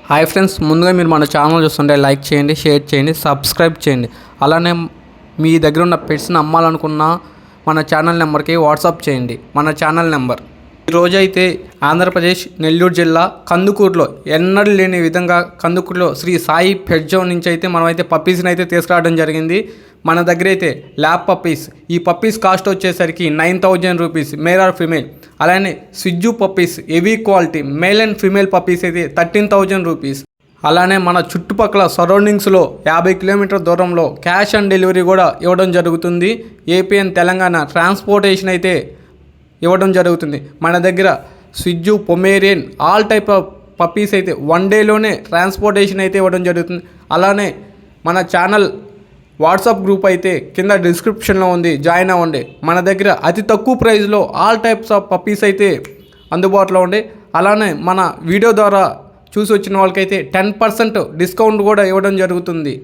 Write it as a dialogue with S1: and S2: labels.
S1: Hi friends, ముందుగా మీరు మన ఛానల్ చూస్తుంటే లైక్ చేయండి, షేర్ చేయండి, సబ్స్క్రైబ్ చేయండి. అలానే మీ దగ్గర ఉన్న పెట్స్ని అమ్మాలనుకున్న మన ఛానల్ నెంబర్కి వాట్సాప్ చేయండి. మన ఛానల్ నెంబర్ ఈరోజైతే ఆంధ్రప్రదేశ్ నెల్లూరు జిల్లా కందుకూరులో ఎన్నడూ లేని విధంగా కందుకూరులో శ్రీ సాయి పెట్ జోన్ నుంచి అయితే మనమైతే పప్పీస్ని అయితే తీసుకురావడం జరిగింది. మన దగ్గర అయితే ల్యాబ్ పప్పీస్, ఈ పప్పీస్ కాస్ట్ వచ్చేసరికి 9,000 రూపీస్, మేల్ ఆర్ ఫీమేల్. అలానే స్విజ్జు puppies heavy quality male and female puppies అయితే 13,000 రూపీస్. అలానే మన చుట్టుపక్కల సరౌండింగ్స్లో 50 కిలోమీటర్ దూరంలో క్యాష్ ఆన్ డెలివరీ కూడా ఇవ్వడం జరుగుతుంది. ఏపీ అండ్ తెలంగాణ ట్రాన్స్పోర్టేషన్ అయితే ఇవ్వడం జరుగుతుంది. మన దగ్గర స్విజ్జు, Pomeranian all type of puppies అయితే 1 డేలోనే ట్రాన్స్పోర్టేషన్ అయితే ఇవ్వడం జరుగుతుంది. అలానే మన ఛానల్ వాట్సాప్ గ్రూప్ అయితే కింద డిస్క్రిప్షన్లో ఉంది, జాయిన్ అవ్వండి. మన దగ్గర అతి తక్కువ ప్రైస్లో ఆల్ టైప్స్ ఆఫ్ పప్పీస్ అయితే అందుబాటులో ఉండే. అలానే మన వీడియో ద్వారా చూసి వచ్చిన వాళ్ళకైతే 10% డిస్కౌంట్ కూడా ఇవ్వడం జరుగుతుంది.